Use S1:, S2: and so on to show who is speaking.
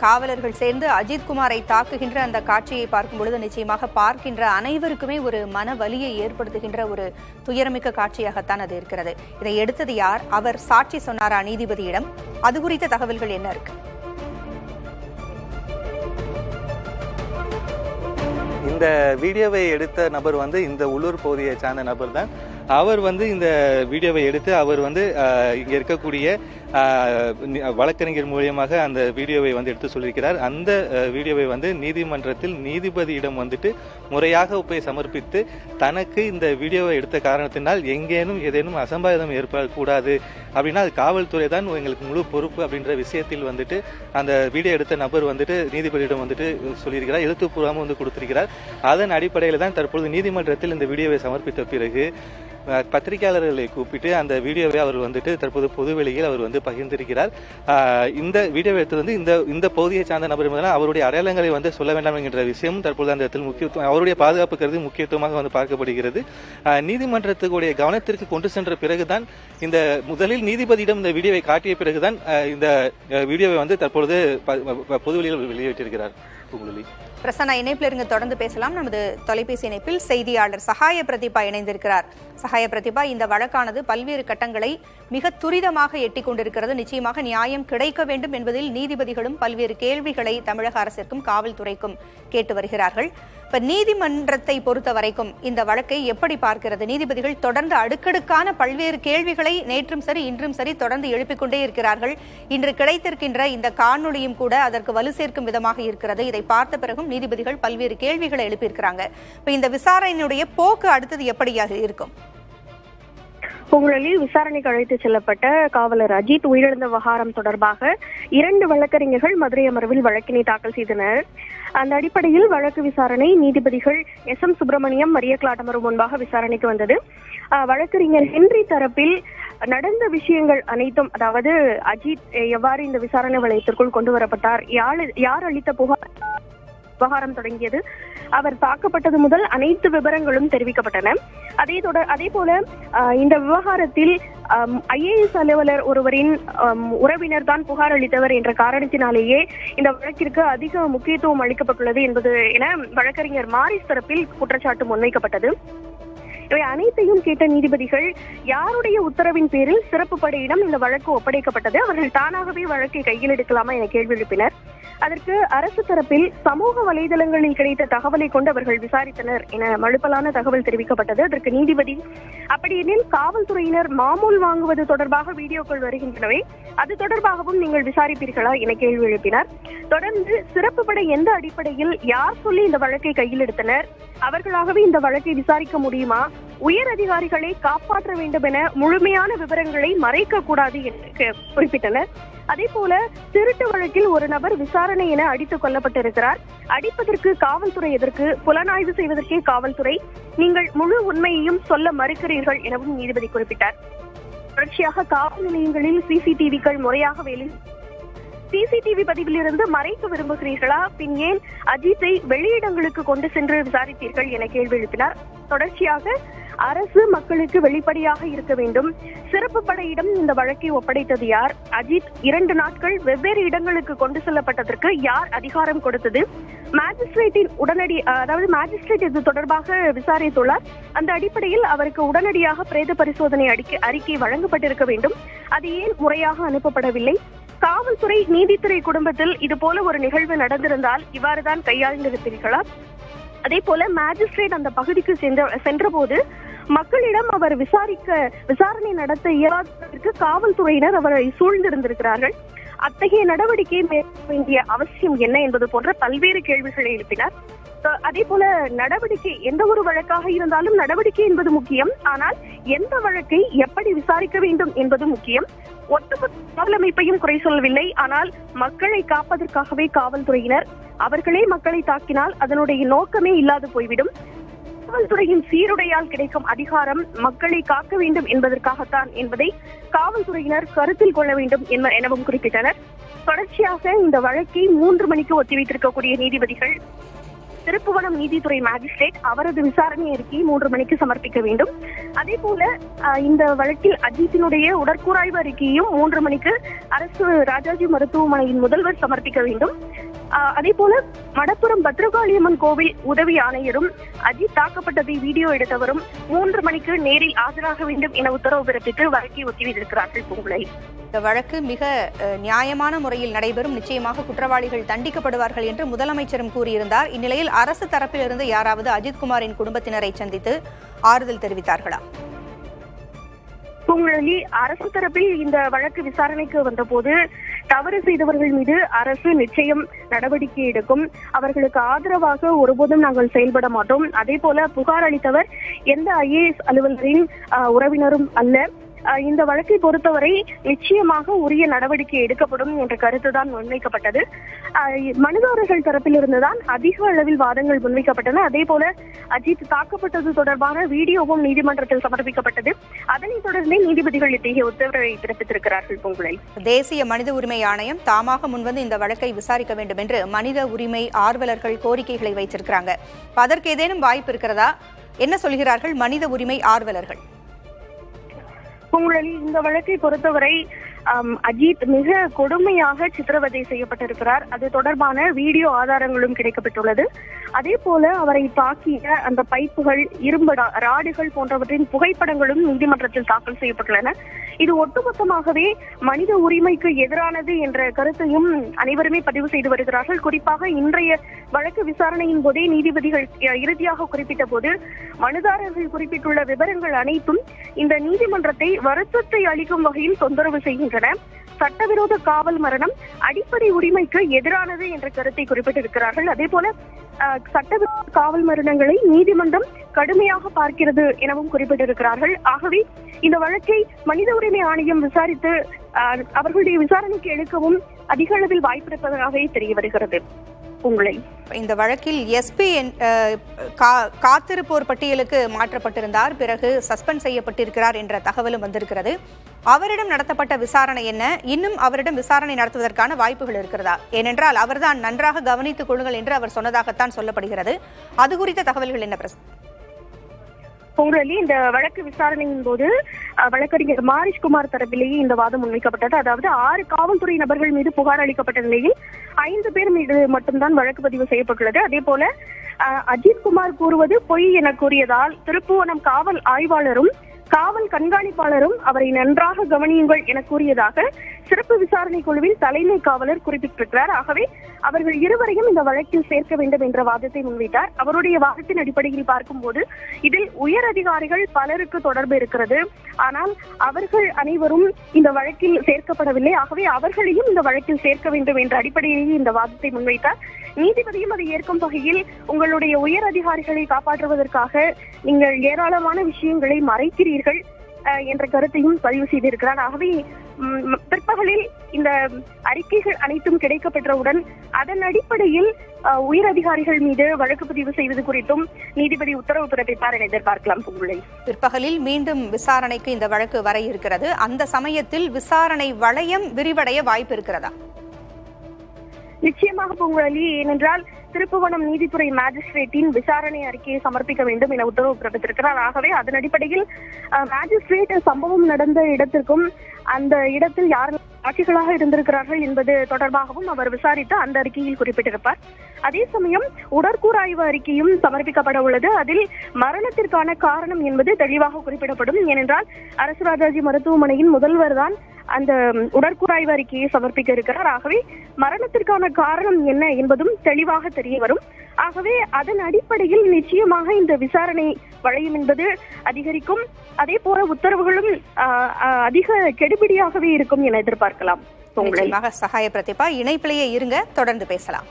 S1: காவலர்கள் சேர்ந்து அஜித்குமாரை தாக்குகின்ற அந்த காட்சியை பார்க்கும் பொழுது நிச்சயமாக பார்க்கின்ற அனைவருக்குமே ஒரு மன வலியை ஏற்படுத்துகின்ற ஒரு துயரமிக்க காட்சியாகத்தான் அது இருக்கிறது. இதை எடுத்தது யார்? அவர் சாட்சி சொன்னாரா நீதிபதியிடம்? அது குறித்த தகவல்கள் என்ன இருக்கு?
S2: இந்த வீடியோவை எடுத்த நபர் இந்த உள்ளூர் பகுதியை சார்ந்த நபர் தான். அவர் இந்த வீடியோவை எடுத்து அவர் இங்க இருக்கக்கூடிய வழக்கறிஞர் மூலியமாக அந்த வீடியோவை எடுத்து சொல்லியிருக்கிறார். அந்த வீடியோவை நீதிமன்றத்தில் நீதிபதியிடம் முறையாக போய் சமர்ப்பித்து தனக்கு இந்த வீடியோவை எடுத்த காரணத்தினால் எங்கேனும் ஏதேனும் அசம்பாவிதம் ஏற்படக்கூடாது அப்படின்னா அது காவல்துறை தான் எங்களுக்கு முழு பொறுப்பு அப்படின்ற விஷயத்தில் அந்த வீடியோ எடுத்த நபர் நீதிபதியிடம் சொல்லியிருக்கிறார். எழுத்துப்பூர்வமாக கொடுத்திருக்கிறார். அதன் அடிப்படையில் தான் தற்பொழுது நீதிமன்றத்தில் இந்த வீடியோவை சமர்ப்பித்த பிறகு பத்திரிகையாளர்களை கூப்பிட்டு அந்த வீடியோவை அவர் தற்போது பொதுவெளியில் அவர் பகிர்ந்திருக்கிறார். இந்த வீடியோவை எடுத்து இந்த பகுதியை சார்ந்த நபர் அவருடைய அடையாளங்களை சொல்ல வேண்டாம் என்கிற விஷயம் தற்போது அந்த இடத்தில் முக்கியத்துவம், அவருடைய பாதுகாப்பு கருதி முக்கியத்துவமாக பார்க்கப்படுகிறது. நீதிமன்றத்துடைய கவனத்திற்கு கொண்டு சென்ற பிறகுதான் இந்த முதலில் நீதிபதியிடம் இந்த வீடியோவை காட்டிய பிறகுதான் இந்த வீடியோவை தற்பொழுது பொதுவெளியில் வெளியிட்டிருக்கிறார்.
S1: பிரசன்னா, இணைப்பில் இருங்க, தொடர்ந்து பேசலாம். நமது தொலைபேசி இணைப்பில் செய்தியாளர் சகாய பிரதீபா இணைந்திருக்கிறார். சகாய பிரதீபா, இந்த வழக்கானது பல்வேறு கட்டங்களை மிக துரிதமாக எட்டிக் கொண்டிருக்கிறது. நிச்சயமாக நியாயம் கிடைக்க வேண்டும் என்பதில் நீதிபதிகளும் பல்வேறு கேள்விகளை தமிழக அரசிற்கும் காவல்துறைக்கும் கேட்டு வருகிறார்கள். இப்ப நீதிமன்றத்தை பொறுத்த வரைக்கும் இந்த வழக்கை எப்படி பார்க்கிறது? நீதிபதிகள் தொடர்ந்து அடுக்கடுக்கான பல்வேறு கேள்விகளை நேற்றும் சரி இன்றும் சரி தொடர்ந்து எழுப்பிக் கொண்டே இருக்கிறார்கள். இன்று கிடைத்திருக்கின்ற இந்த காணொளியும் கூட அதற்கு வலு சேர்க்கும் விதமாக இருக்கிறது. இதை பார்த்த பிறகும் நீதிபதிகள் பல்வேறு கேள்விகளை எழுப்பியிருக்கிறாங்க. இப்ப இந்த விசாரணையினுடைய போக்கு அடுத்தது எப்படியாக இருக்கும்?
S3: புகழில் விசாரணைக்கு அழைத்து செல்லப்பட்ட காவலர் அஜித் உயிரிழந்த விவகாரம் தொடர்பாக 2 வழக்கறிஞர்கள் மதுரை அமர்வில் வழக்கினை தாக்கல் செய்தனர். அந்த அடிப்படையில் வழக்கு விசாரணை நீதிபதிகள் SM சுப்பிரமணியம், மரிய கிளாட் அமர்வு முன்பாக விசாரணைக்கு வந்தது. வழக்கறிஞர் ஹென்றி தரப்பில் நடந்த விஷயங்கள் அனைத்தும், அதாவது அஜித் எவ்வாறு இந்த விசாரணை வளையத்திற்குள் கொண்டு வரப்பட்டார், யார் அளித்த புகார் விவகாரம் தொடங்கியது, அவர் தாக்கப்பட்டது முதல் அனைத்து விவரங்களும் தெரிவிக்கப்பட்டன. அதே போல இந்த விவகாரத்தில் IAS அலுவலர் ஒருவரின் உறவினர் தான் புகார் அளித்தவர் என்ற காரணத்தினாலேயே இந்த வழக்கிற்கு அதிக முக்கியத்துவம் அளிக்கப்பட்டுள்ளது என்பது என வழக்கறிஞர் மாரிஸ் தரப்பில் குற்றச்சாட்டு முன்வைக்கப்பட்டது. இவை அனைத்தையும் கேட்ட நீதிபதிகள் யாருடைய உத்தரவின் பேரில் சிறப்பு படையிடம் இந்த வழக்கு ஒப்படைக்கப்பட்டது, அவர்கள் தானாகவே வழக்கை கையில் எடுக்கலாமா என கேள்வி எழுப்பினர். அதற்கு அரசு தரப்பில் சமூக வலைதளங்களில் கிடைத்த தகவலை கொண்டு அவர்கள் விசாரித்தனர் என மழுப்பலான தகவல் தெரிவிக்கப்பட்டது. அதற்கு நீதிபதி, அப்படியெனில் காவல்துறையினர் மாமூல் வாங்குவது தொடர்பாக வீடியோக்கள் வருகின்றனவே, அது தொடர்பாகவும் நீங்கள் விசாரிப்பீர்களா என கேள்வி எழுப்பினார். தொடர்ந்து சிறப்பு படை எந்த அடிப்படையில் யார் சொல்லி இந்த வழக்கை கையில் எடுத்தனர், அவர்களாகவே இந்த வழக்கை விசாரிக்க முடியுமா, உயர் அதிகாரிகளை காப்பாற்ற வேண்டும் என முழுமையான விவரங்களை மறைக்க கூடாது என்று குறிப்பிட்டனர். அதே போல திருட்டு வழக்கில் ஒரு நபர் விசாரணை என அடித்துக் கொல்லப்பட்டிருக்கிறார். அடிப்பதற்கு காவல்துறை எதற்கு, புலனாய்வு செய்வதற்கே காவல்துறை, நீங்கள் முழு உண்மையையும் சொல்ல மறுக்கிறீர்கள் எனவும் நீதிபதி குறிப்பிட்டார். தொடர்ச்சியாக காவல் நிலையங்களில் CCTVக்கள் முறையாக வேலை, CCTV பதிவில் இருந்து மறைக்க விரும்புகிறீர்களா, பின் ஏன் அஜித்தை வெளியிடங்களுக்கு கொண்டு சென்று விசாரித்தீர்கள் என கேள்வி எழுப்பினார். தொடர்ச்சியாக அரசு மக்களுக்கு வெளிப்படையாக இருக்க வேண்டும், சிறப்பு படையிடம் இந்த வழக்கை ஒப்படைத்தது யார், அஜித் 2 நாட்கள் வெவ்வேறு இடங்களுக்கு கொண்டு செல்லப்பட்டதற்கு யார் அதிகாரம் கொடுத்தது, மேஜிஸ்ட்ரேட்டின் மேஜிஸ்ட்ரேட் இது தொடர்பாக விசாரித்துள்ளார், அந்த அடிப்படையில் அவருக்கு உடனடியாக பிரேத பரிசோதனை அறிக்கை வழங்கப்பட்டிருக்க வேண்டும், அது ஏன் முறையாக அனுப்பப்படவில்லை, காவல்துறை நீதித்துறை குடும்பத்தில் இது போல ஒரு நிகழ்வு நடந்திருந்தால் இவ்வாறுதான் கையாண்டிருப்பீர்களா, அதே போல மேஜிஸ்ட்ரேட் அந்த பகுதிக்கு சென்ற போது மக்களிடம் அவர் விசாரணை நடத்த இயலாததற்கு காவல்துறையினர் அவரை சூழ்ந்திருந்திருக்கிறார்கள், அத்தகைய நடவடிக்கை மேற்கொள்ள வேண்டிய அவசியம் என்ன என்பது போன்ற பல்வேறு கேள்விகளை எழுப்பினார். அதே போல நடவடிக்கை எந்த ஒரு வழக்காக இருந்தாலும் நடவடிக்கை என்பது முக்கியம், ஆனால் எந்த வழக்கை எப்படி விசாரிக்க வேண்டும் என்பது முக்கியம். ஒட்டுமொத்த காவல் அமைப்பையும் குறை சொல்லவில்லை, ஆனால் மக்களை காப்பதற்காகவே காவல்துறையினர், அவர்களே மக்களை தாக்கினால் அதனுடைய நோக்கமே இல்லாது போய்விடும். காவல்துறையின் சீருடையால் கிடைக்கும் அதிகாரம் மக்களை காக்க வேண்டும் என்பதற்காகத்தான் என்பதை காவல்துறையினர் கருத்தில் கொள்ள வேண்டும் எனவும் குறிப்பிட்டனர். தொடர்ச்சியாக இந்த வழக்கை 3 மணிக்கு ஒத்திவைத்திருக்கக்கூடிய நீதிபதிகள் திருப்புவனம் நீதித்துறை மேஜிஸ்ட்ரேட் அவரது விசாரணை அறிக்கையை 3 மணிக்கு சமர்ப்பிக்க வேண்டும். அதே போல இந்த வழக்கில் அஜித்தினுடைய உடற்கூறாய்வு அறிக்கையும் 3 மணிக்கு அரசு ராஜாஜி மருத்துவமனையின் முதல்வர் சமர்ப்பிக்க வேண்டும். அதே போல மடப்புரம் பத்ரகாளியம்மன் கோவில் உதவி ஆணையரும் அஜித் தாக்கப்பட்டதை வீடியோ எடுத்தவரும் 3 மணிக்கு நேரில் ஆஜராக வேண்டும் என உத்தரவு பிறப்பித்து வழக்கை ஒத்திவைத்திருக்கிறார்கள். பூங்குழலி,
S1: இந்த வழக்கு மிக நியாயமான முறையில் நடைபெறும், நிச்சயமாக குற்றவாளிகள் தண்டிக்கப்படுவார்கள் என்று முதலமைச்சரும் கூறியிருந்தார். இந்நிலையில் அரசு தரப்பிலிருந்து யாராவது அஜித்குமாரின் குடும்பத்தினரை சந்தித்து ஆறுதல் தெரிவித்தார்களா?
S3: பூங்குழலி, அரசு தரப்பில் இந்த வழக்கு விசாரணைக்கு வந்தபோது தவறு செய்தவர்கள் மீது அரசு நிச்சயம் நடவடிக்கை எடுக்கும், அவர்களுக்கு ஆதரவாக ஒருபோதும் நாங்கள் செயல்பட மாட்டோம், அதே போல புகார் அளித்தவர் எந்த IAS அலுவலரின் உறவினரும் அல்ல, இந்த வழக்கை பொறுத்தவரை நிச்சயமாக உரிய நடவடிக்கை எடுக்கப்படும் என்ற கருத்துதான் முன்வைக்கப்பட்டது. மனுதாரர்கள் தரப்பிலிருந்துதான் அதிக அளவில் வாதங்கள் முன்வைக்கப்பட்டன. அதே போல அஜித் தாக்கப்பட்டது தொடர்பான வீடியோவும் நீதிமன்றத்தில் சமர்ப்பிக்கப்பட்டது. அதனைத் தொடர்ந்தே நீதிபதிகள் இத்தகைய உத்தரவை பிறப்பித்திருக்கிறார்கள். பூங்குழலி,
S1: தேசிய மனித உரிமை ஆணையம் தாமாக முன்வந்து இந்த வழக்கை விசாரிக்க வேண்டும் என்று மனித உரிமை ஆர்வலர்கள் கோரிக்கைகளை வைத்திருக்கிறாங்க. அதற்கு ஏதேனும் வாய்ப்பு இருக்கிறதா? என்ன சொல்கிறார்கள் மனித உரிமை ஆர்வலர்கள்?
S3: பூங்குழலி, இந்த வழக்கை பொறுத்தவரை அஜித் மிக கொடுமையாக சித்திரவதை செய்யப்பட்டிருக்கிறார். அது தொடர்பான வீடியோ ஆதாரங்களும் கிடைக்கப்பட்டுள்ளது. அதே போல அவரை தாக்கிய அந்த பைப்புகள், இரும்பு ராடுகள் போன்றவற்றின் புகைப்படங்களும் நீதிமன்றத்தில் தாக்கல் செய்யப்பட்டுள்ளன. இது ஒட்டுமொத்தமாகவே மனித உரிமைக்கு எதிரானது என்ற கருத்தையும் அனைவருமே பதிவு செய்து வருகிறார்கள். குறிப்பாக இன்றைய வழக்கு விசாரணையின் போதே நீதிபதிகள் இறுதியாக குறிப்பிட்ட போது மனுதாரர்கள் குறிப்பிட்டுள்ள விவரங்கள் அனைத்தும் இந்த நீதிமன்றத்தை வருத்தத்தை அளிக்கும் வகையில் தொந்தரவு செய்கின்றன. சட்டவிரோத காவல் மரணம் அடிப்படை உரிமைக்கு எதிரானது என்ற கருத்தை குறிப்பிட்டிருக்கிறார்கள். அதே போல சட்டவிரோத காவல் மரணங்களை நீதிமன்றம் கடுமையாக பார்க்கிறது எனவும் குறிப்பிட்டிருக்கிறார்கள். ஆகவே இந்த வழக்கை மனித உரிமை ஆணையம் விசாரித்து அவர்களுடைய விசாரணைக்கு எடுக்கவும் அதிக அளவில் வாய்ப்பிருப்பதாகவே தெரிய வருகிறது.
S1: இந்த வழக்கில் SP காத்திருப்போர் பட்டியலுக்கு மாற்றப்பட்டிருந்தார், பிறகு சஸ்பெண்ட் செய்யப்பட்டிருக்கிறார் என்ற தகவலும் வந்திருக்கிறது. அவரிடம் நடத்தப்பட்ட விசாரணை என்ன? இன்னும் அவரிடம் விசாரணை நடத்துவதற்கான வாய்ப்புகள் இருக்கிறதா? ஏனென்றால் அவர்தான் நன்றாக கவனித்துக் கொள்ளுங்கள் என்று அவர் சொன்னதாகத்தான் சொல்லப்படுகிறது. அது குறித்த தகவல்கள் என்ன பிரஸ்?
S3: பூங்குழலி, இந்த வழக்கு விசாரணையின் போது வழக்கறிஞர் மாரிஷ்குமார் தரப்பிலேயே இந்த வாதம் முன்வைக்கப்பட்டது. அதாவது 6 காவல்துறை நபர்கள் மீது புகார் அளிக்கப்பட்ட நிலையில் 5 பேர் மீது மட்டும்தான் வழக்கு பதிவு செய்யப்பட்டுள்ளது. அதே போல அஜித்குமார் கூறுவது பொய் என கூறியதால் திருப்புவனம் காவல் ஆய்வாளரும் காவல் கண்காணிப்பாளரும் அவரை நன்றாக கவனியுங்கள் என கூறியதாக சிறப்பு விசாரணை குழுவில் தலைமை காவலர் குறிப்பிட்டிருக்கிறார். ஆகவே அவர்கள் இருவரையும் இந்த வழக்கில் சேர்க்க வேண்டும் என்ற வாதத்தை முன்வைத்தார். அவருடைய வாதத்தின் அடிப்படையில் பார்க்கும்போது இதில் உயர் அதிகாரிகள் பலருக்கு தொடர்பு இருக்கிறது, ஆனால் அவர்கள் அனைவரும் இந்த வழக்கில் சேர்க்கப்படவில்லை. ஆகவே அவர்களையும் இந்த வழக்கில் சேர்க்க வேண்டும் என்ற அடிப்படையிலேயே இந்த வாதத்தை முன்வைத்தார். நீதிபதியும் அதை ஏற்கும் வகையில் உங்களுடைய உயர் அதிகாரிகளை காப்பாற்றுவதற்காக நீங்கள் ஏராளமான விஷயங்களை மறைக்கிறீர்கள் என்ற கருத்தையும் பதிவு செய்திருக்கிறார். ஆகவே பிற்பகலில் இந்த அறிக்கைகள் அனைத்தும் கிடைக்கப்பெற்றவுடன் அதன் அடிப்படையில் உயர் அதிகாரிகள் மீது வழக்கு பதிவு செய்வது குறித்தும் நீதிபதி உத்தரவு பிறப்பிப்பார் என எதிர்பார்க்கலாம். பூங்குழலி,
S1: பிற்பகலில் மீண்டும் விசாரணைக்கு இந்த வழக்கு வர இருக்கிறது. அந்த சமயத்தில் விசாரணை வளையம் விரிவடைய வாய்ப்பு இருக்கிறதா?
S3: நிச்சயமாக பூங்குழலி, ஏனென்றால் திருப்புவனம் நீதித்துறை மேஜிஸ்ட்ரேட்டின் விசாரணை அறிக்கையை சமர்ப்பிக்க வேண்டும் என உத்தரவு பிறப்பித்திருக்கிறார். ஆகவே அதன் அடிப்படையில் மேஜிஸ்ட்ரேட் சம்பவம் நடந்த இடத்திற்கும் அந்த இடத்தில் யார் சாட்சிகளாக இருந்திருக்கிறார்கள் என்பது தொடர்பாகவும் அவர் விசாரித்து அந்த அறிக்கையில் குறிப்பிட்டிருப்பார். அதே சமயம் உடற்கூறாய்வு அறிக்கையும் சமர்ப்பிக்கப்பட உள்ளது. அதில் மரணத்திற்கான காரணம் என்பது தெளிவாக குறிப்பிடப்படும். ஏனென்றால் அரசு ராஜாஜி மருத்துவமனையின் முதல்வர் தான் அந்த உடற்கூறாய்வு அறிக்கையை சமர்ப்பிக்க இருக்கிறார். ஆகவே மரணத்திற்கான காரணம் என்ன என்பதும் தெளிவாக தெரிய வரும். ஆகவே அதன் அடிப்படையில் நிச்சயமாக இந்த விசாரணை வளையம் என்பது அதிகரிக்கும். அதே போல உத்தரவுகளும் அதிக கெடுபிடியாகவே இருக்கும் என எதிர்பார்க்கலாம்.
S1: சகாய பிரதிபா, இணைப்பிலேயே இருங்க, தொடர்ந்து பேசலாம்.